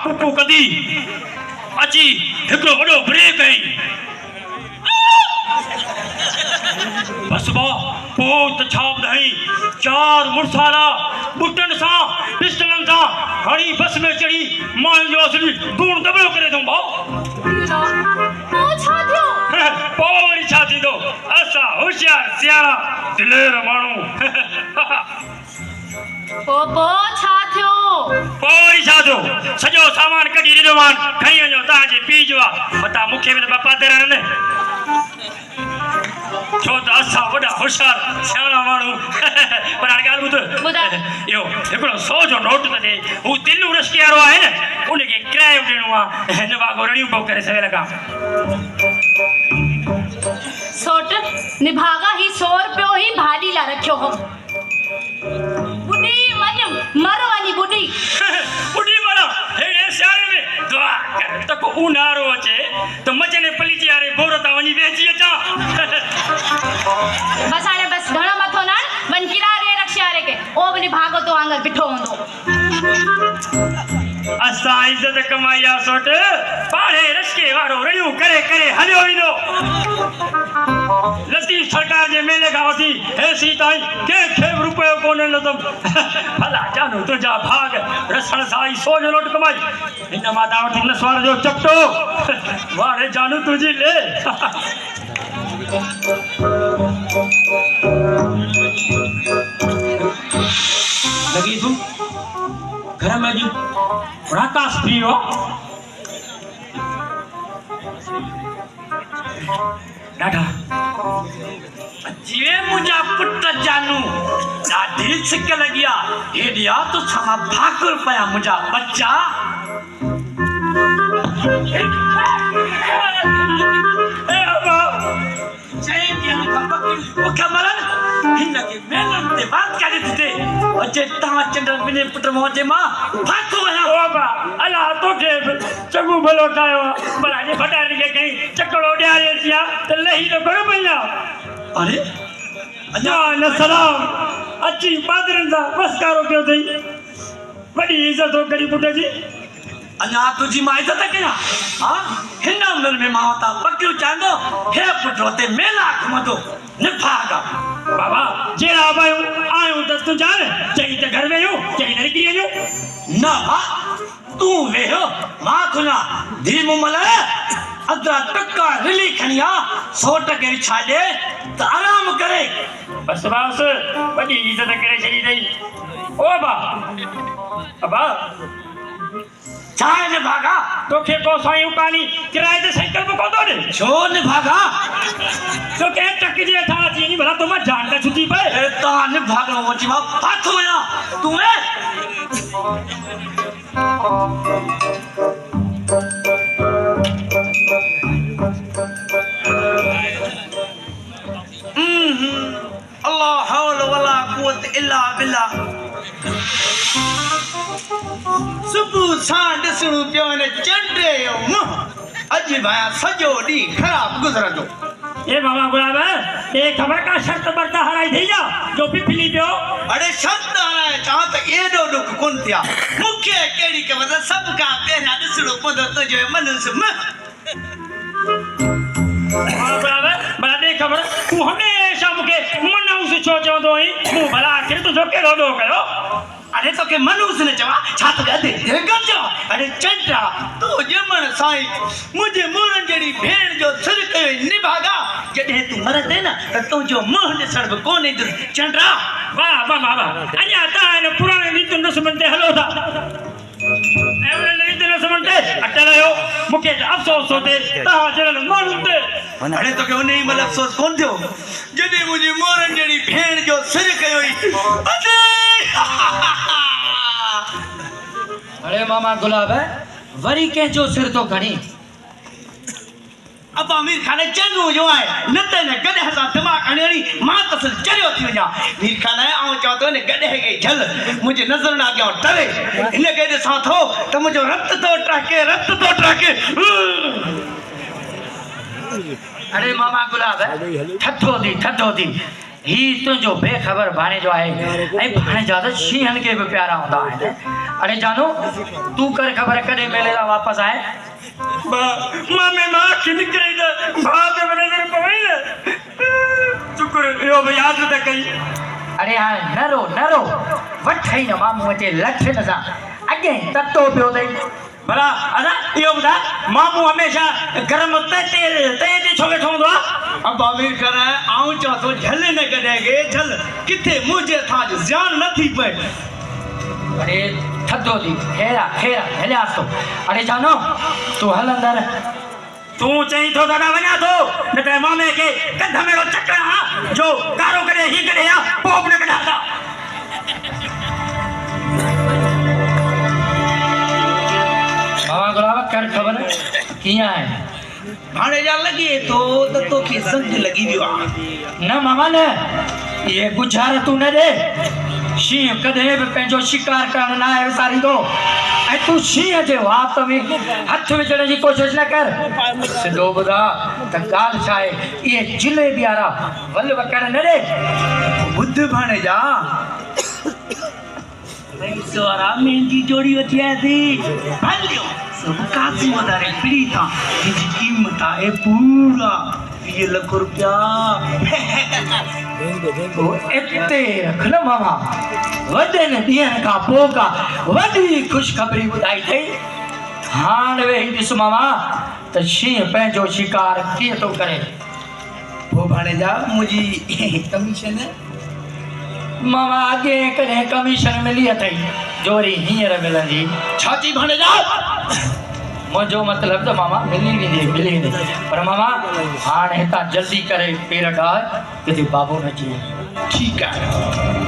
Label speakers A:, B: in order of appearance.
A: पुपू कदी अची हिकड़ो वडो ब्रेक है बस बा पोत छाप नहीं चार मुरसाला बुटन सा पिस्टलन सा हरी बस में चढ़ी मान जो असली दूर दबो करे तुम बा पोरी छाती दो असा होशियार सियारा दिलेर मानू
B: पोपो छा थियो
A: पोरी छातो सजो सामान कढी दिनो मान खई वञो ताजे पी जो मता मुखे में बापा तेरा ने छो त असा वडा होशियार सियारा मानू पर हाणे ॻाल्हि ॿुध इहो हिकिड़ो 100 जो नोट त ॾे हू दिल्ली रस्के वारो आहे न उनखे किरायो ॾियणो आहे हिन वागुरु रड़ियूं पोइ करे सवेल खां
B: सोट निभागा ही 100 रुपयो ही भाडी ला रखियो हो बुढ़ी मन मर वनी बुढ़ी
A: मरा हेड़े सियारे में दुआ कर त को उनारो अचे तो मचने पलीची यारे बोरता वनी बेची अचा
B: बस हाणे बस घणो मथो ना वन किरारे रक्षारे के ओ बनी भागो तो आंगल बिठो होंदो
A: असा इज्जत कमाया सोट पाड़े रस्के वारो रड़ियूं करे करे हलियो विनो लतीफ सरकार जे मेले का वठी ऐसी ताई के रुपयो कोन लदम भला जानू तुझा भाग रसण साई 100 जो नोट कमाई इन माता वठी नसवार जो चपटो वारे जानू तुझी ले लगी तुम घर में जी राकाश पियो डाढा जीवे मुझा पुट जानू ॾाढी सिक लॻिया हेॾिया तो छमा भाकुर पया मुझा बच्चा हिनखे मेलनि ते बात करे थे अचे तव्हां चंडन बिने पुट मोजे मां भाको वया बाबा अला तोखे चङो भलो ठाहियो भला जे फटारी खे कई चकड़ो ॾियारे थिया त लही तो घणो पईया अरे अञा न सलाम अची पादरनि सां बसकारो कयो अथई वॾी इज़त हो करी पुट जी अञा तुझी मां इज़त कयां हा हिन उमिरि में मां वटां बकियूं चाहींदो हे पुट हुते मेला घुमंदो निभागा बाबा जहिड़ा आयूं त तूं ॼाण चई त घर वेहो चई न निकिरी वञो न बा तूं वेहो मां खुला धीम मल अदरा टका रिली खणी आ 100 टके विछा ॾे त आराम करे बस बस वॾी इज़त करे छॾी अथई ओ बा बाबा चाहे न भागा तोखे को साईं कानी किराए ते साइकिल पे कोन ॾे छो न भागा तो के टक जे था जी भला तो मैं जान का छुट्टी पे ता न भागा मोची मा फाथ होया तू ए अल्लाह हौल वला कुवत इल्ला बिल्ला सुबह सां ॾिसणो पियो न चंडे जो मुंहुं अॼु भाया सॼो ॾींहुं ख़राब गुज़रंदो ए बाबा गुलाब ए ख़बर का शर्त बर्त हराई थी जा जो पिपली पियो अरे शर्त हराए चवां त एॾो ॾुख कोन थिया मूंखे कहिड़ी ख़बर त सभु खां पहिरियां ॾिसणो पवंदो तुंहिंजो मनुष्य भला ॾे ख़बर तूं हमेशह मूंखे मनहूस छो चवंदो आहीं मूं भला आख़िर तुंहिंजो कहिड़ो ॾोह कयो अरे तोखे मनहूस न चवां छा तो गदे गंजो अरे चंटा तू जमण साईं मुझे मोरन जड़ी भेण जो सिर कयो निभागा जडे तू मरते न त तुंहिंजो मुंह ॾिसण बि कोन ईंदो चंटा वाह वाह वाह अञा तव्हां हिन पुराणे रीतियुनि रस्मनि ते हलो था अटल आयो मूंखे अफ़सोस थो थिए तव्हां जहिड़नि माण्हुनि ते हाणे तोखे उन ई महिल अफ़सोस कोन थियो जॾहिं मुंहिंजी मोरन जहिड़ी भेण जो सिर कयो
C: अरे मामा गुलाब वरी कंहिंजो सिर तो खणी
A: अब अमीर खाने चंगो जो है नते ने गडे सा दिमाग हणी मां तसल चरियो थी वञा मीर खाने आऊं चओ तो ने गडे के झल मुझे नजर ना गयो डरे इन के ॾिसां थो त मुझो रत तो टके
C: अरे मामा गुलाब ठठो थी ही तुंहिंजो बेखबर भाणे जो आहे ऐं भाणे जा त शींहनि खे बि प्यारा हूंदा आहिनि अरे जानू तू कर खबर कदे मेले ला वापस आए
A: मामे मां की निकरे बात बने ने पवेले शुक्र यो याद त कई
C: अरे हाँ न रो वठई न मामू अचे लठ न सा अगे ततो पियो दई
A: भला अदा यो बुधा मामू हमेशा गरम ते छो वेठो हूंदो
D: अब अमीर कर आऊं चो तो झल न कढेगे झल किथे मुझे था जान न थी पे
C: अरे थदो दी खेरा हलिया तो अरे जानो तू हल अंदर
A: तू चई तो दादा वना तो न ते मामे के कंध में चकरा जो कारो करे ही करे या पोप न कढाता
C: बाबा गुलाब कर खबर किया है
D: भाणे जा लगे तो के संग लगी दियो
C: न मामा ने ये गुजार तू न दे शींह कदे भी पंहिंजो शिकार करण न आहे विसारींदो ऐं तू शींह जे वात में हथ विझण जी कोशिश न कर सिधो ॿुधा त ॻाल्हि छा आहे इहे जिलेबी वारा वल वकड़ न ॾे
D: बुद्ध भाणे जा सवारा मेहंदी जोड़ी वठी आया थी हलियो सब कासी वधारे पीड़ी था जिनकी कीमत आहे पूरा 20 लाख रुपया
C: इते रख न मामा वॾनि ॾींहंनि खां पोइ का वॾी ख़ुशख़बरी ॿुधाई अथई हाणे वेही ॾिस मामा त शींह पंहिंजो शिकार कीअं थो करे
D: वो भाणे जा मुझी कमीशन
C: मामा अॻे कॾहिं कमीशन मिली अथई जोरी हींअर मिलंदी
D: छाती भाणे जा
C: मुंहिंजो मतिलबु त मामा मिली वेंदी पर मामा हाणे हितां जल्दी करे पेर ॾाए किथे बाबो न अची
D: ठीक है